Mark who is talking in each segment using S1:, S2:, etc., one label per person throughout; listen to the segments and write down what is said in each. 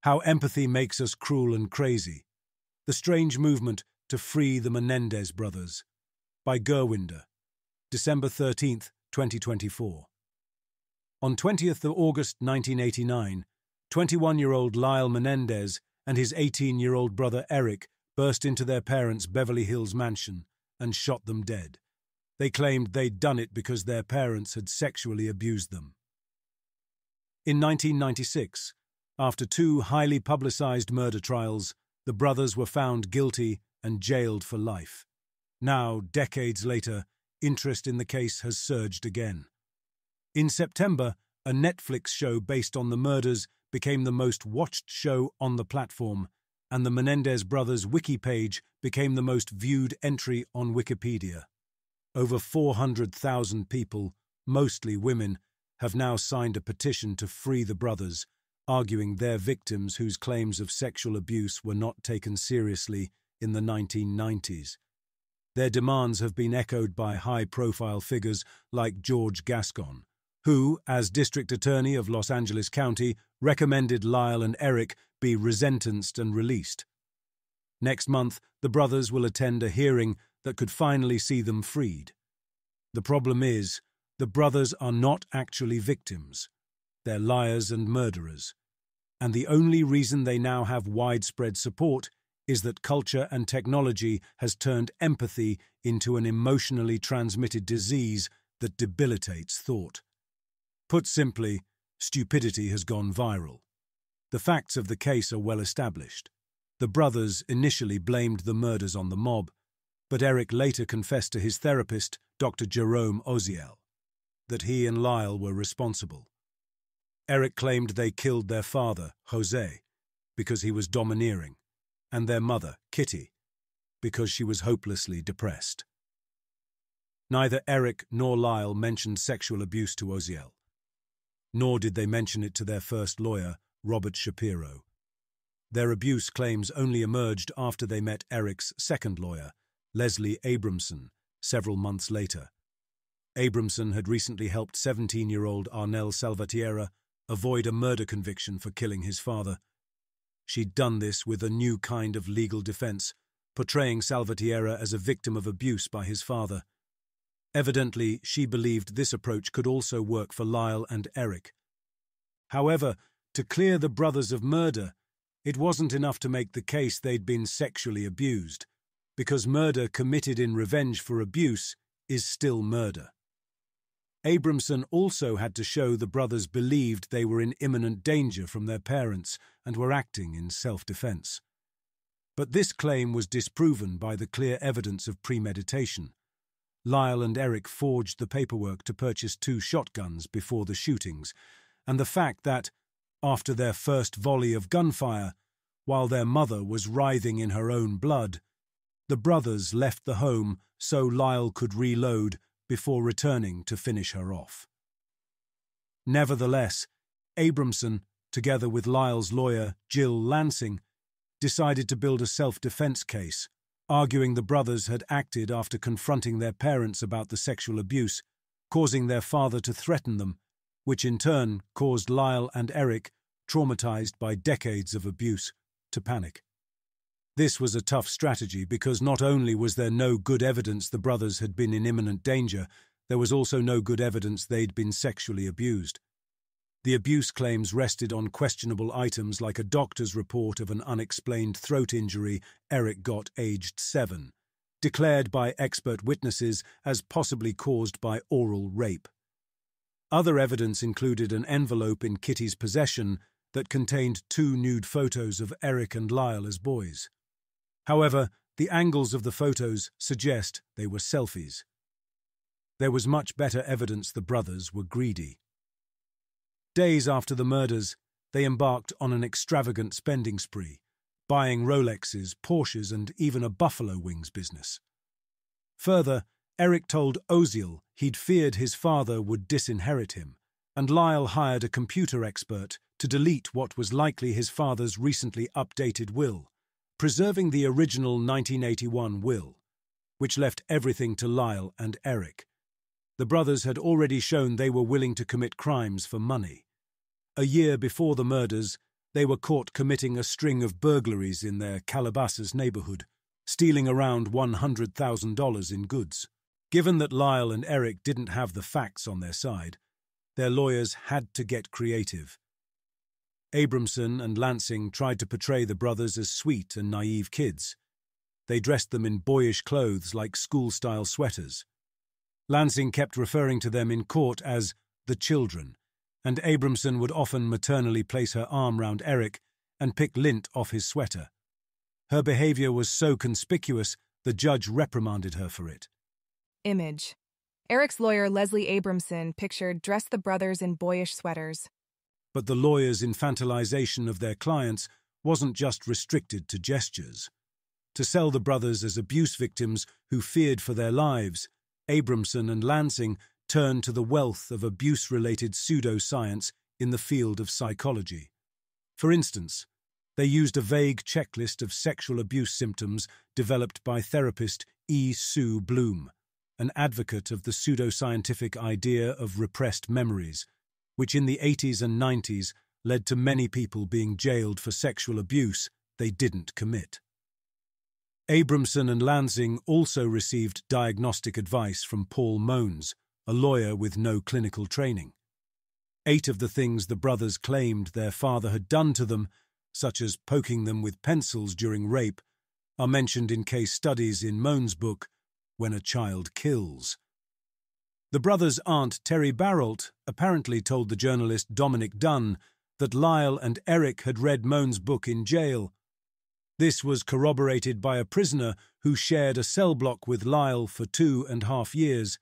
S1: How Empathy Makes Us Cruel and Crazy. The Strange Movement to Free the Menendez Brothers. By Gurwinder. December 13th, 2024. On 20th of August 1989, 21-year-old Lyle Menendez and his 18-year-old brother Eric burst into their parents' Beverly Hills mansion and shot them dead. They claimed they'd done it because their parents had sexually abused them. In 1996, after two highly publicized murder trials, the brothers were found guilty and jailed for life. Now, decades later, interest in the case has surged again. In September, a Netflix show based on the murders became the most watched show on the platform, and the Menendez brothers' wiki page became the most viewed entry on Wikipedia. Over 400,000 people, mostly women, have now signed a petition to free the brothers, arguing they're victims whose claims of sexual abuse were not taken seriously in the 1990s. Their demands have been echoed by high-profile figures like George Gascon, who, as District Attorney of Los Angeles County, recommended Lyle and Eric be resentenced and released. Next month, the brothers will attend a hearing that could finally see them freed. The problem is, the brothers are not actually victims. They're liars and murderers. And the only reason they now have widespread support is that culture and technology has turned empathy into an emotionally transmitted disease that debilitates thought. Put simply, stupidity has gone viral. The facts of the case are well established. The brothers initially blamed the murders on the mob, but Eric later confessed to his therapist, Dr. Jerome Oziel, that he and Lyle were responsible. Eric claimed they killed their father, Jose, because he was domineering, and their mother, Kitty, because she was hopelessly depressed. Neither Eric nor Lyle mentioned sexual abuse to Oziel, nor did they mention it to their first lawyer, Robert Shapiro. Their abuse claims only emerged after they met Eric's second lawyer, Leslie Abramson, several months later. Abramson had recently helped 17-year-old Arnel Salvatierra avoid a murder conviction for killing his father. She'd done this with a new kind of legal defense, portraying Salvatierra as a victim of abuse by his father. Evidently, she believed this approach could also work for Lyle and Eric. However, to clear the brothers of murder, it wasn't enough to make the case they'd been sexually abused, because murder committed in revenge for abuse is still murder. Abramson also had to show the brothers believed they were in imminent danger from their parents and were acting in self-defense. But this claim was disproven by the clear evidence of premeditation. Lyle and Eric forged the paperwork to purchase 2 shotguns before the shootings, and the fact that, after their first volley of gunfire, while their mother was writhing in her own blood, the brothers left the home so Lyle could reload before returning to finish her off. Nevertheless, Abramson, together with Lyle's lawyer, Jill Lansing, decided to build a self-defense case, arguing the brothers had acted after confronting their parents about the sexual abuse, causing their father to threaten them, which in turn caused Lyle and Eric, traumatized by decades of abuse, to panic. This was a tough strategy because not only was there no good evidence the brothers had been in imminent danger, there was also no good evidence they'd been sexually abused. The abuse claims rested on questionable items like a doctor's report of an unexplained throat injury Eric got aged 7, declared by expert witnesses as possibly caused by oral rape. Other evidence included an envelope in Kitty's possession that contained 2 nude photos of Eric and Lyle as boys. However, the angles of the photos suggest they were selfies. There was much better evidence the brothers were greedy. Days after the murders, they embarked on an extravagant spending spree, buying Rolexes, Porsches, and even a buffalo wings business. Further, Eric told Oziel he'd feared his father would disinherit him, and Lyle hired a computer expert to delete what was likely his father's recently updated will, preserving the original 1981 will, which left everything to Lyle and Eric. The brothers had already shown they were willing to commit crimes for money. A year before the murders, They were caught committing a string of burglaries in their Calabasas neighborhood, stealing around $100,000 in goods. Given that Lyle and Eric didn't have the facts on their side, their lawyers had to get creative. Abramson and Lansing tried to portray the brothers as sweet and naive kids. They dressed them in boyish clothes like school-style sweaters. Lansing kept referring to them in court as the children, and Abramson would often maternally place her arm round Eric and pick lint off his sweater. Her behavior was so conspicuous, the judge reprimanded her for it.
S2: Image. Eric's lawyer, Leslie Abramson, pictured dressed the brothers in boyish sweaters.
S1: But the lawyers' infantilization of their clients wasn't just restricted to gestures. To sell the brothers as abuse victims who feared for their lives, Abramson and Lansing turned to the wealth of abuse-related pseudoscience in the field of psychology. For instance, they used a vague checklist of sexual abuse symptoms developed by therapist E. Sue Bloom, an advocate of the pseudoscientific idea of repressed memories, which in the 80s and 90s led to many people being jailed for sexual abuse they didn't commit. Abramson and Lansing also received diagnostic advice from Paul Mones, a lawyer with no clinical training. 8 of the things the brothers claimed their father had done to them, such as poking them with pencils during rape, are mentioned in case studies in Mones' book, When a Child Kills. The brothers' aunt Terry Barrault apparently told the journalist Dominic Dunn that Lyle and Eric had read Mones' book in jail. This was corroborated by a prisoner who shared a cell block with Lyle for 2.5 years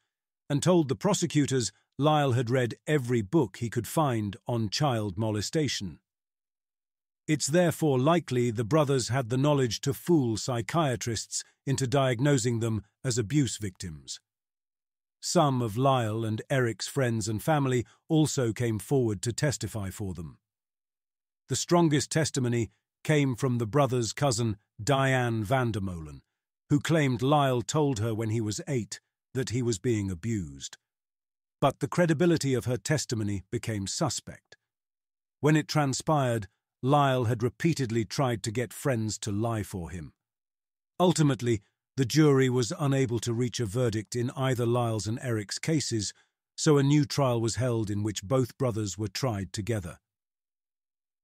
S1: and told the prosecutors Lyle had read every book he could find on child molestation. It's therefore likely the brothers had the knowledge to fool psychiatrists into diagnosing them as abuse victims. Some of Lyle and Eric's friends and family also came forward to testify for them. The strongest testimony came from the brothers' cousin Diane Vandermolen, who claimed Lyle told her when he was 8 that he was being abused. But the credibility of her testimony became suspect. When it transpired, Lyle had repeatedly tried to get friends to lie for him. Ultimately, the jury was unable to reach a verdict in either Lyle's and Eric's cases, so a new trial was held in which both brothers were tried together.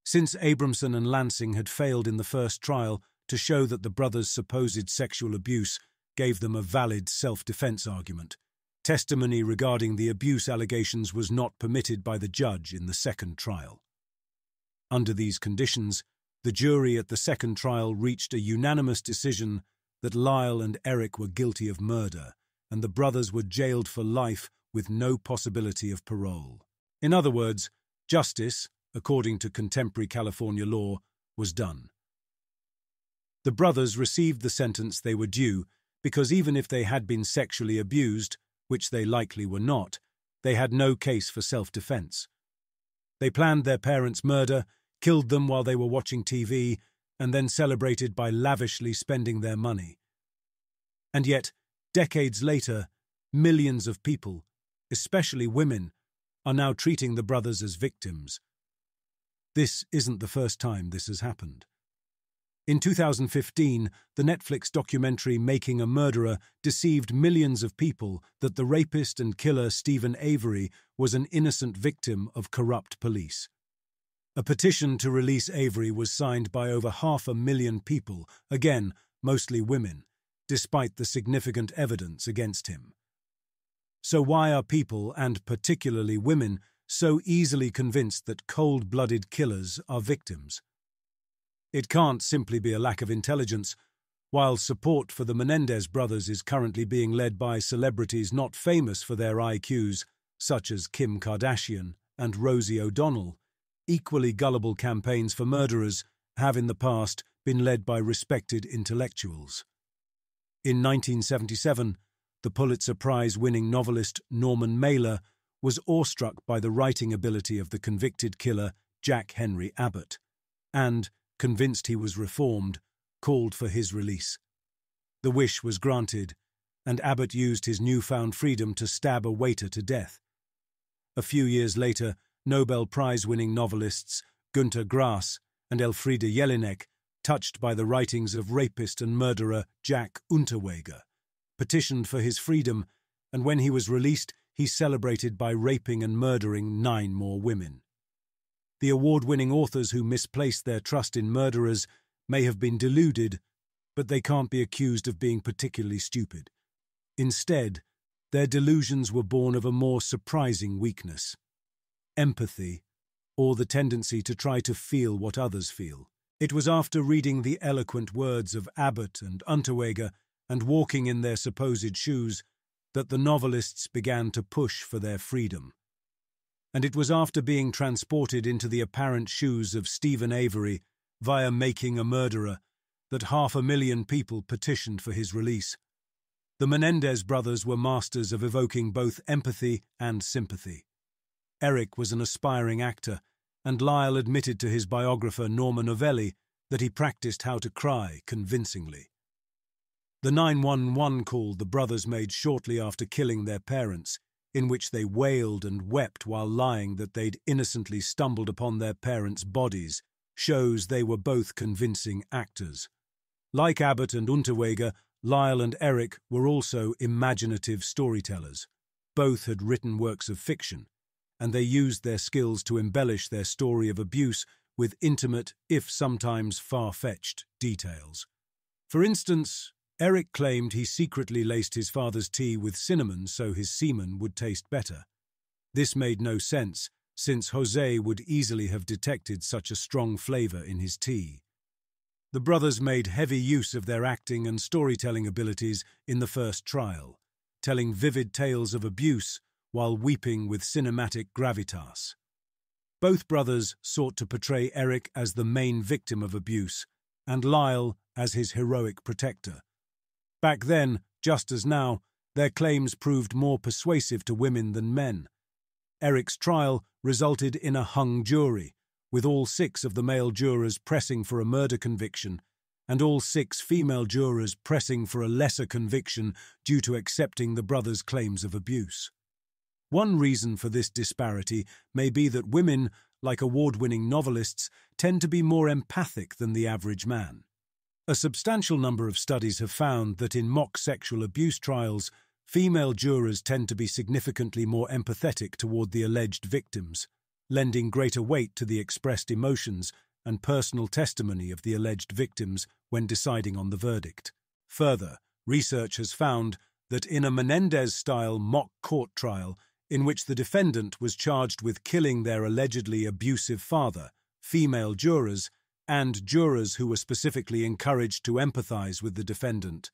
S1: Since Abramson and Lansing had failed in the first trial to show that the brothers' supposed sexual abuse gave them a valid self-defense argument, testimony regarding the abuse allegations was not permitted by the judge in the second trial. Under these conditions, the jury at the second trial reached a unanimous decision that Lyle and Eric were guilty of murder, and the brothers were jailed for life with no possibility of parole. In other words, justice, according to contemporary California law, was done. The brothers received the sentence they were due because even if they had been sexually abused, which they likely were not, they had no case for self-defense. They planned their parents' murder, killed them while they were watching TV, and then celebrated by lavishly spending their money. And yet, decades later, millions of people, especially women, are now treating the brothers as victims. This isn't the first time this has happened. In 2015, the Netflix documentary Making a Murderer deceived millions of people that the rapist and killer Stephen Avery was an innocent victim of corrupt police. A petition to release Avery was signed by over 500,000 people, again, mostly women, despite the significant evidence against him. So why are people, and particularly women, so easily convinced that cold-blooded killers are victims? It can't simply be a lack of intelligence. While support for the Menendez brothers is currently being led by celebrities not famous for their IQs, such as Kim Kardashian and Rosie O'Donnell, equally gullible campaigns for murderers have in the past been led by respected intellectuals. In 1977, the Pulitzer Prize-winning novelist Norman Mailer was awestruck by the writing ability of the convicted killer Jack Henry Abbott, and, convinced he was reformed, called for his release. The wish was granted, and Abbott used his newfound freedom to stab a waiter to death. A few years later, Nobel Prize-winning novelists Günter Grass and Elfriede Jelinek, touched by the writings of rapist and murderer Jack Unterweger, petitioned for his freedom, and when he was released, he celebrated by raping and murdering 9 more women. The award-winning authors who misplaced their trust in murderers may have been deluded, but they can't be accused of being particularly stupid. Instead, their delusions were born of a more surprising weakness: empathy, or the tendency to try to feel what others feel. It was after reading the eloquent words of Abbott and Unterweger and walking in their supposed shoes that the novelists began to push for their freedom. And it was after being transported into the apparent shoes of Stephen Avery via Making a Murderer that 500,000 people petitioned for his release. The Menendez brothers were masters of evoking both empathy and sympathy. Eric was an aspiring actor, and Lyle admitted to his biographer Norma Novelli that he practiced how to cry convincingly. The 911 call the brothers made shortly after killing their parents, in which they wailed and wept while lying that they'd innocently stumbled upon their parents' bodies, shows they were both convincing actors. Like Abbott and Unterweger, Lyle and Eric were also imaginative storytellers. Both had written works of fiction, and they used their skills to embellish their story of abuse with intimate, if sometimes far-fetched, details. For instance, Eric claimed he secretly laced his father's tea with cinnamon so his semen would taste better. This made no sense, since Jose would easily have detected such a strong flavor in his tea. The brothers made heavy use of their acting and storytelling abilities in the first trial, telling vivid tales of abuse while weeping with cinematic gravitas. Both brothers sought to portray Eric as the main victim of abuse, and Lyle as his heroic protector. Back then, just as now, their claims proved more persuasive to women than men. Eric's trial resulted in a hung jury, with all 6 of the male jurors pressing for a murder conviction, and all 6 female jurors pressing for a lesser conviction due to accepting the brothers' claims of abuse. One reason for this disparity may be that women, like award-winning novelists, tend to be more empathic than the average man. A substantial number of studies have found that in mock sexual abuse trials, female jurors tend to be significantly more empathetic toward the alleged victims, lending greater weight to the expressed emotions and personal testimony of the alleged victims when deciding on the verdict. Further, research has found that in a Menendez-style mock court trial, in which the defendant was charged with killing their allegedly abusive father, female jurors, and jurors who were specifically encouraged to empathize with the defendant,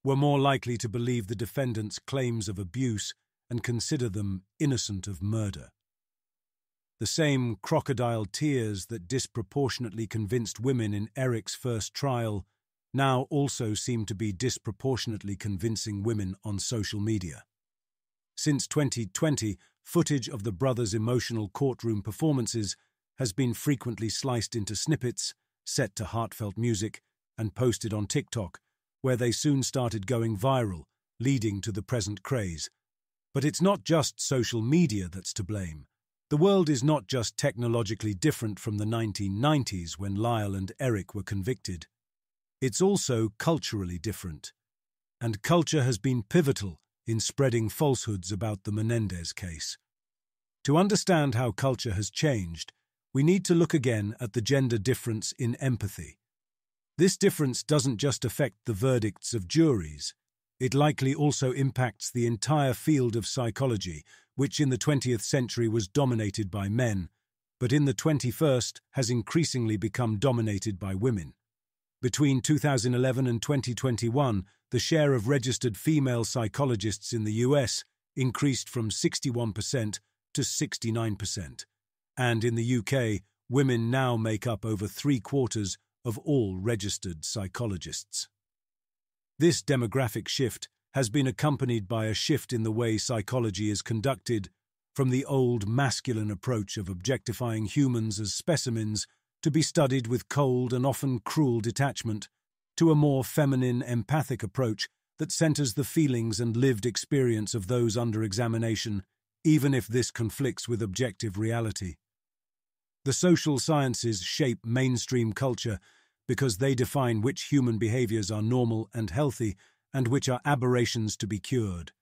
S1: were more likely to believe the defendant's claims of abuse and consider them innocent of murder. The same crocodile tears that disproportionately convinced women in Eric's first trial now also seem to be disproportionately convincing women on social media. Since 2020, footage of the brothers' emotional courtroom performances has been frequently sliced into snippets, set to heartfelt music, and posted on TikTok, where they soon started going viral, leading to the present craze. But it's not just social media that's to blame. The world is not just technologically different from the 1990s when Lyle and Eric were convicted. It's also culturally different. And culture has been pivotal in spreading falsehoods about the Menendez case. To understand how culture has changed, we need to look again at the gender difference in empathy. This difference doesn't just affect the verdicts of juries. It likely also impacts the entire field of psychology, which in the 20th century was dominated by men, but in the 21st has increasingly become dominated by women. Between 2011 and 2021, the share of registered female psychologists in the US increased from 61% to 69%. And in the UK, women now make up over 3/4 of all registered psychologists. This demographic shift has been accompanied by a shift in the way psychology is conducted, from the old masculine approach of objectifying humans as specimens to be studied with cold and often cruel detachment, to a more feminine, empathic approach that centers the feelings and lived experience of those under examination, even if this conflicts with objective reality. The social sciences shape mainstream culture because they define which human behaviors are normal and healthy and which are aberrations to be cured.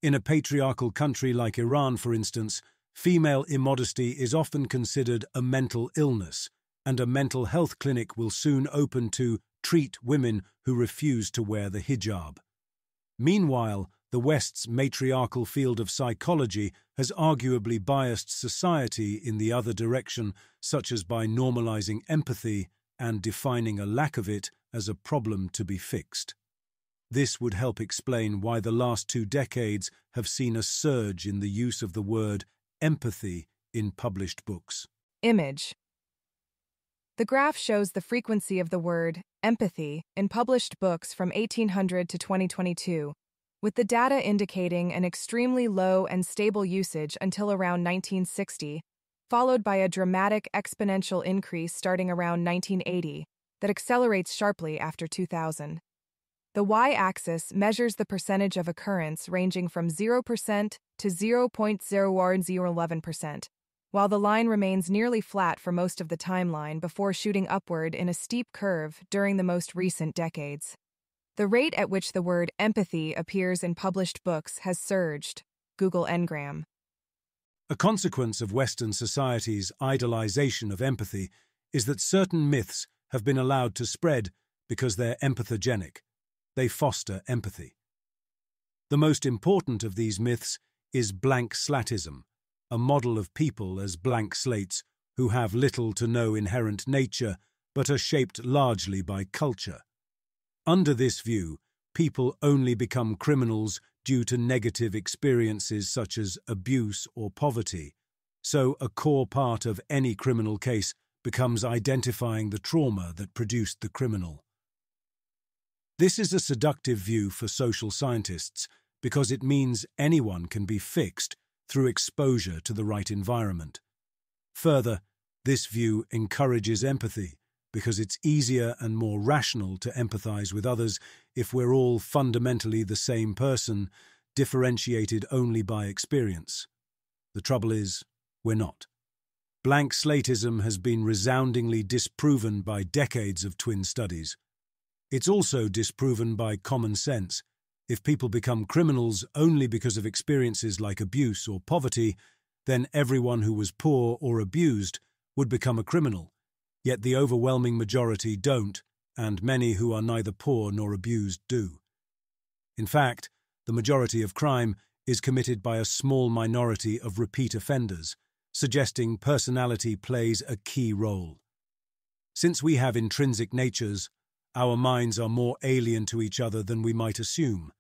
S1: In a patriarchal country like Iran, for instance, female immodesty is often considered a mental illness, and a mental health clinic will soon open to treat women who refuse to wear the hijab. Meanwhile, the West's matriarchal field of psychology has arguably biased society in the other direction, such as by normalizing empathy and defining a lack of it as a problem to be fixed. This would help explain why the last 2 decades have seen a surge in the use of the word empathy in published books.
S2: Image. The graph shows the frequency of the word empathy in published books from 1800 to 2022, with the data indicating an extremely low and stable usage until around 1960, followed by a dramatic exponential increase starting around 1980 that accelerates sharply after 2000. The y-axis measures the percentage of occurrence ranging from 0% to 0.01011%, while the line remains nearly flat for most of the timeline before shooting upward in a steep curve during the most recent decades. The rate at which the word empathy appears in published books has surged. Google Ngram.
S1: A consequence of Western society's idolization of empathy is that certain myths have been allowed to spread because they're empathogenic. They foster empathy. The most important of these myths is blank slatism, a model of people as blank slates who have little to no inherent nature but are shaped largely by culture. Under this view, people only become criminals due to negative experiences such as abuse or poverty, so a core part of any criminal case becomes identifying the trauma that produced the criminal. This is a seductive view for social scientists because it means anyone can be fixed through exposure to the right environment. Further, this view encourages empathy because it's easier and more rational to empathize with others if we're all fundamentally the same person, differentiated only by experience. The trouble is, we're not. Blank slatism has been resoundingly disproven by decades of twin studies. It's also disproven by common sense. If people become criminals only because of experiences like abuse or poverty, then everyone who was poor or abused would become a criminal. Yet the overwhelming majority don't, and many who are neither poor nor abused do. In fact, the majority of crime is committed by a small minority of repeat offenders, suggesting personality plays a key role. Since we have intrinsic natures, our minds are more alien to each other than we might assume.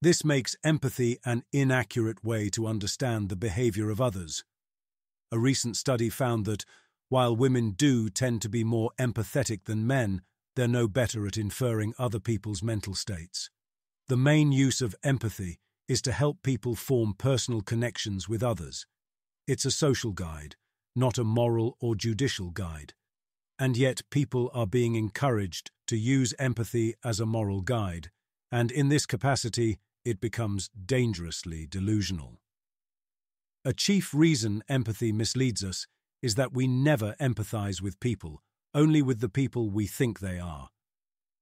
S1: This makes empathy an inaccurate way to understand the behavior of others. A recent study found that, while women do tend to be more empathetic than men, they're no better at inferring other people's mental states. The main use of empathy is to help people form personal connections with others. It's a social guide, not a moral or judicial guide. And yet people are being encouraged to use empathy as a moral guide, and in this capacity it becomes dangerously delusional. A chief reason empathy misleads us is that we never empathize with people, only with the people we think they are.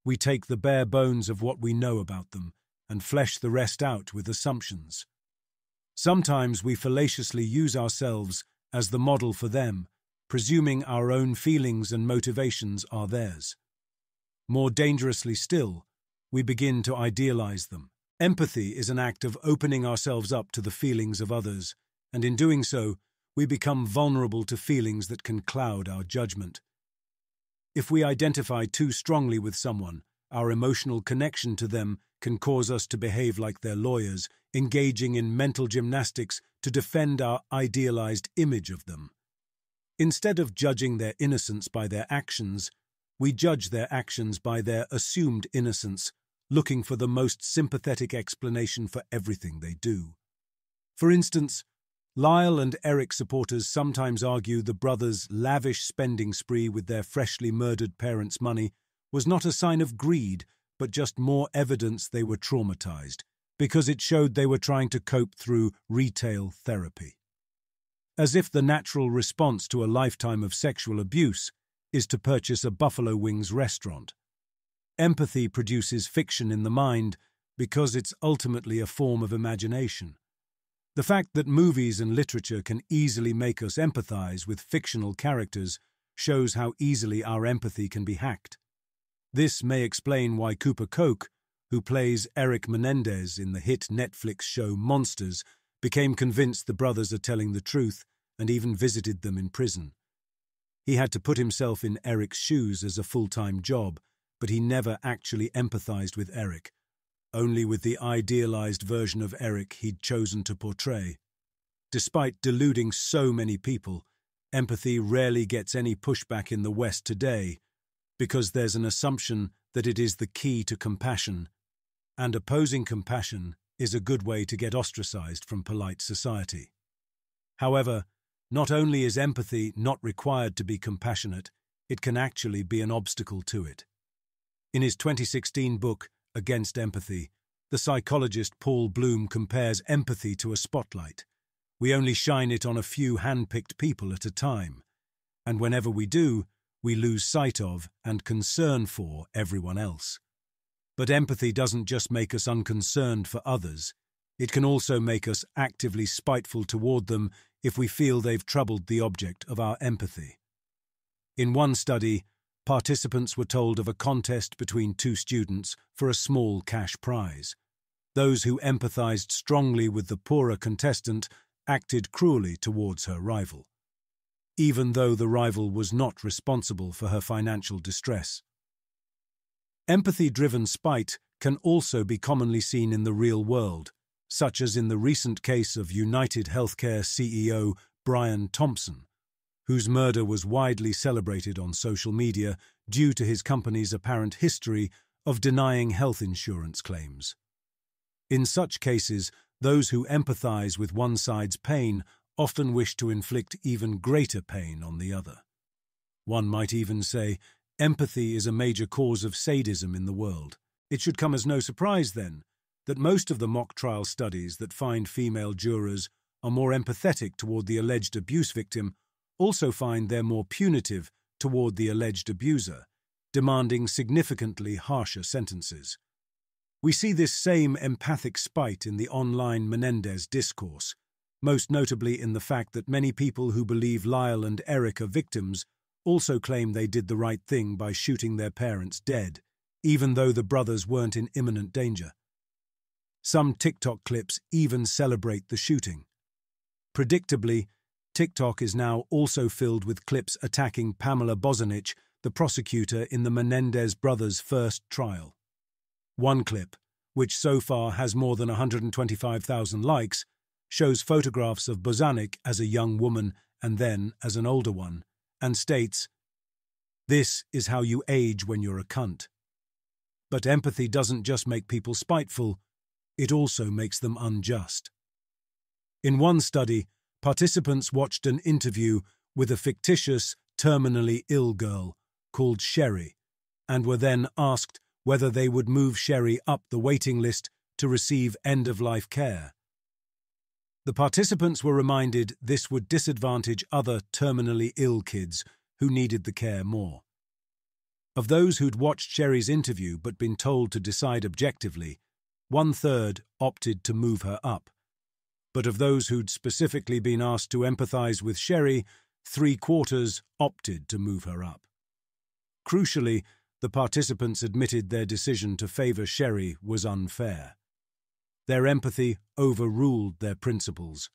S1: We take the bare bones of what we know about them and flesh the rest out with assumptions. Sometimes we fallaciously use ourselves as the model for them, presuming our own feelings and motivations are theirs. More dangerously still, we begin to idealize them. Empathy is an act of opening ourselves up to the feelings of others, and in doing so, we become vulnerable to feelings that can cloud our judgment. If we identify too strongly with someone, our emotional connection to them can cause us to behave like their lawyers, engaging in mental gymnastics to defend our idealized image of them. Instead of judging their innocence by their actions, we judge their actions by their assumed innocence, looking for the most sympathetic explanation for everything they do. For instance, Lyle and Eric supporters sometimes argue the brothers' lavish spending spree with their freshly murdered parents' money was not a sign of greed, but just more evidence they were traumatized, because it showed they were trying to cope through retail therapy. as if the natural response to a lifetime of sexual abuse is to purchase a buffalo wings restaurant. Empathy produces fiction in the mind because it's ultimately a form of imagination. The fact that movies and literature can easily make us empathize with fictional characters shows how easily our empathy can be hacked. This may explain why Cooper Koch, who plays Eric Menendez in the hit Netflix show Monsters, became convinced the brothers are telling the truth and even visited them in prison. He had to put himself in Eric's shoes as a full-time job, but he never actually empathized with Eric, only with the idealized version of Eric he'd chosen to portray. Despite deluding so many people, empathy rarely gets any pushback in the West today because there's an assumption that it is the key to compassion, and opposing compassion is a good way to get ostracized from polite society. However, not only is empathy not required to be compassionate, it can actually be an obstacle to it. In his 2016 book, Against Empathy, the psychologist Paul Bloom compares empathy to a spotlight. We only shine it on a few hand-picked people at a time, and whenever we do, we lose sight of and concern for everyone else. But empathy doesn't just make us unconcerned for others, it can also make us actively spiteful toward them if we feel they've troubled the object of our empathy. In one study, participants were told of a contest between two students for a small cash prize. Those who empathized strongly with the poorer contestant acted cruelly towards her rival, even though the rival was not responsible for her financial distress. Empathy-driven spite can also be commonly seen in the real world, such as in the recent case of United Healthcare CEO Brian Thompson, whose murder was widely celebrated on social media due to his company's apparent history of denying health insurance claims. In such cases, those who empathize with one side's pain often wish to inflict even greater pain on the other. One might even say, empathy is a major cause of sadism in the world. It should come as no surprise, then, that most of the mock trial studies that find female jurors are more empathetic toward the alleged abuse victim also find they're more punitive toward the alleged abuser, demanding significantly harsher sentences. We see this same empathic spite in the online Menendez discourse, most notably in the fact that many people who believe Lyle and Eric are victims also claim they did the right thing by shooting their parents dead, even though the brothers weren't in imminent danger. Some TikTok clips even celebrate the shooting. Predictably, TikTok is now also filled with clips attacking Pamela Bozanich, the prosecutor in the Menendez brothers' first trial. One clip, which so far has more than 125,000 likes, shows photographs of Bozanich as a young woman and then as an older one, and states, "This is how you age when you're a cunt." But empathy doesn't just make people spiteful, it also makes them unjust. In one study, participants watched an interview with a fictitious, terminally ill girl called Sherry, and were then asked whether they would move Sherry up the waiting list to receive end-of-life care. The participants were reminded this would disadvantage other terminally ill kids who needed the care more. Of those who'd watched Sherry's interview but been told to decide objectively, 1/3 opted to move her up. But of those who'd specifically been asked to empathize with Sherry, 3/4 opted to move her up. Crucially, the participants admitted their decision to favor Sherry was unfair. Their empathy overruled their principles.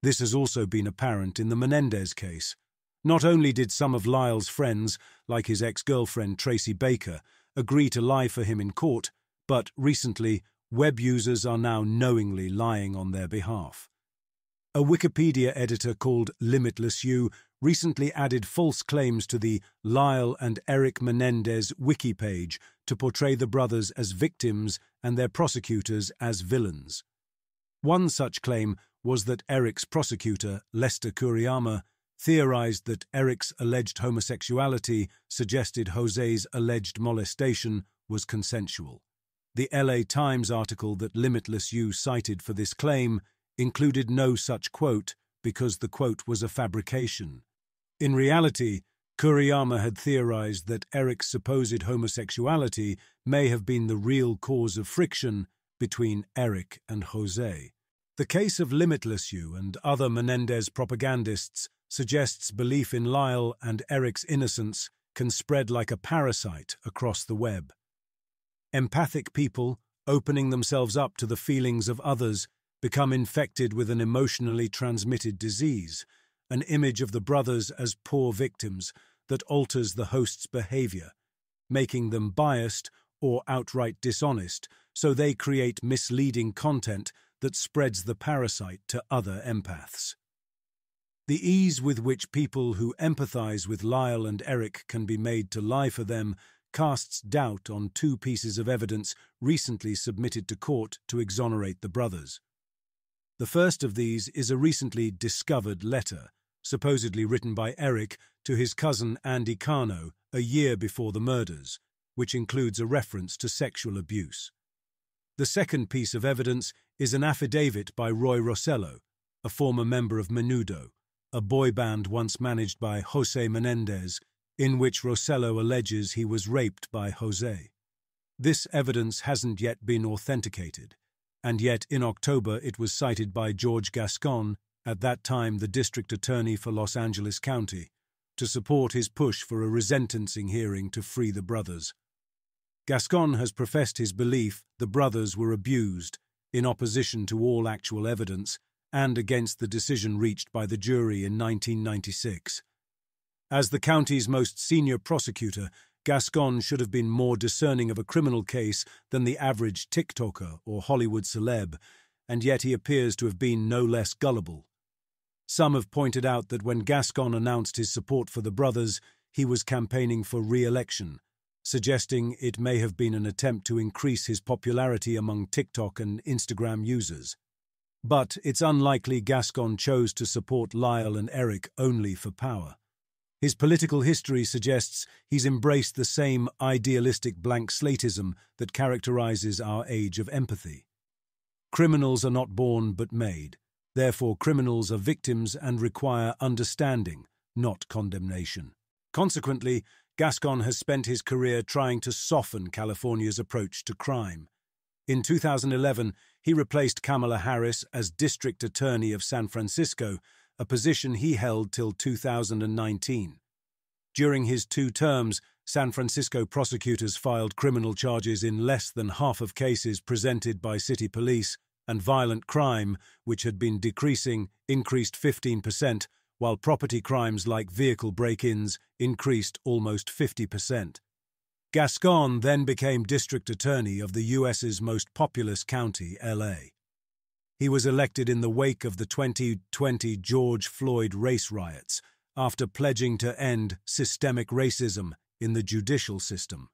S1: This has also been apparent in the Menendez case. Not only did some of Lyle's friends, like his ex-girlfriend Tracy Baker, agree to lie for him in court, but recently, web users are now knowingly lying on their behalf. A Wikipedia editor called Limitless You recently added false claims to the Lyle and Eric Menendez wiki page to portray the brothers as victims and their prosecutors as villains. One such claim was that Eric's prosecutor, Lester Kuriyama, theorized that Eric's alleged homosexuality suggested Jose's alleged molestation was consensual. The LA Times article that Limitless You cited for this claim included no such quote, because the quote was a fabrication. In reality, Kuriyama had theorized that Eric's supposed homosexuality may have been the real cause of friction between Eric and Jose. The case of Limitless You and other Menendez propagandists suggests belief in Lyle and Eric's innocence can spread like a parasite across the web. Empathic people, opening themselves up to the feelings of others, become infected with an emotionally transmitted disease, an image of the brothers as poor victims that alters the host's behavior, making them biased or outright dishonest, so they create misleading content that spreads the parasite to other empaths. The ease with which people who empathize with Lyle and Eric can be made to lie for them casts doubt on two pieces of evidence recently submitted to court to exonerate the brothers. The first of these is a recently discovered letter, supposedly written by Eric to his cousin Andy Cano a year before the murders, which includes a reference to sexual abuse. The second piece of evidence is an affidavit by Roy Rossello, a former member of Menudo, a boy band once managed by Jose Menendez, in which Rossello alleges he was raped by Jose. This evidence hasn't yet been authenticated, and yet in October it was cited by George Gascon, at that time the district attorney for Los Angeles County, to support his push for a resentencing hearing to free the brothers. Gascon has professed his belief the brothers were abused, in opposition to all actual evidence, and against the decision reached by the jury in 1996. As the county's most senior prosecutor, Gascon should have been more discerning of a criminal case than the average TikToker or Hollywood celeb, and yet he appears to have been no less gullible. Some have pointed out that when Gascon announced his support for the brothers, he was campaigning for re-election, suggesting it may have been an attempt to increase his popularity among TikTok and Instagram users. But it's unlikely Gascon chose to support Lyle and Eric only for power. His political history suggests he's embraced the same idealistic blank slatism that characterizes our age of empathy. Criminals are not born but made. Therefore, criminals are victims and require understanding, not condemnation. Consequently, Gascon has spent his career trying to soften California's approach to crime. In 2011, he replaced Kamala Harris as District Attorney of San Francisco, a position he held till 2019. During his 2 terms, San Francisco prosecutors filed criminal charges in less than half of cases presented by city police, and violent crime, which had been decreasing, increased 15%, while property crimes like vehicle break-ins increased almost 50%. Gascon then became district attorney of the U.S.'s most populous county, L.A. He was elected in the wake of the 2020 George Floyd race riots, after pledging to end systemic racism in the judicial system.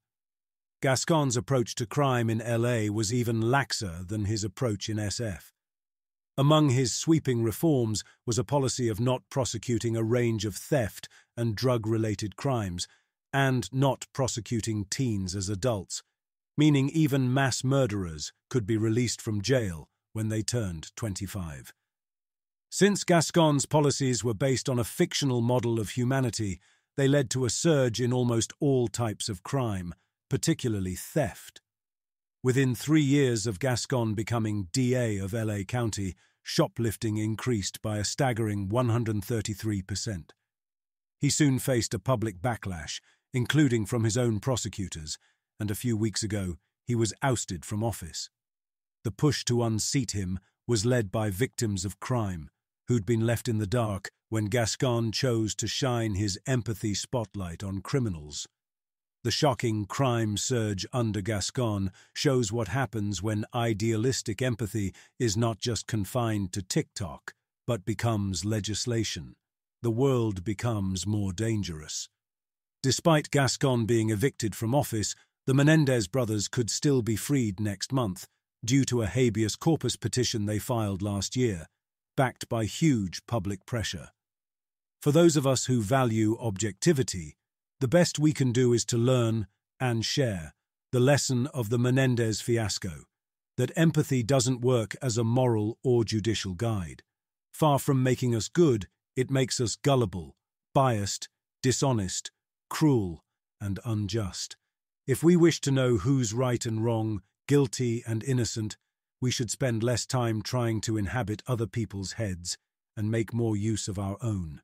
S1: Gascon's approach to crime in L.A. was even laxer than his approach in SF. Among his sweeping reforms was a policy of not prosecuting a range of theft and drug-related crimes, and not prosecuting teens as adults, meaning even mass murderers could be released from jail when they turned 25. Since Gascon's policies were based on a fictional model of humanity, they led to a surge in almost all types of crime, particularly theft. Within 3 years of Gascon becoming DA of LA County, shoplifting increased by a staggering 133%. He soon faced a public backlash, including from his own prosecutors, and a few weeks ago he was ousted from office. The push to unseat him was led by victims of crime, who'd been left in the dark when Gascon chose to shine his empathy spotlight on criminals. The shocking crime surge under Gascon shows what happens when idealistic empathy is not just confined to TikTok, but becomes legislation. The world becomes more dangerous. Despite Gascon being evicted from office, the Menendez brothers could still be freed next month, due to a habeas corpus petition they filed last year, backed by huge public pressure. For those of us who value objectivity, the best we can do is to learn and share the lesson of the Menendez fiasco, that empathy doesn't work as a moral or judicial guide. Far from making us good, it makes us gullible, biased, dishonest, cruel, and unjust. If we wish to know who's right and wrong, guilty and innocent, we should spend less time trying to inhabit other people's heads and make more use of our own.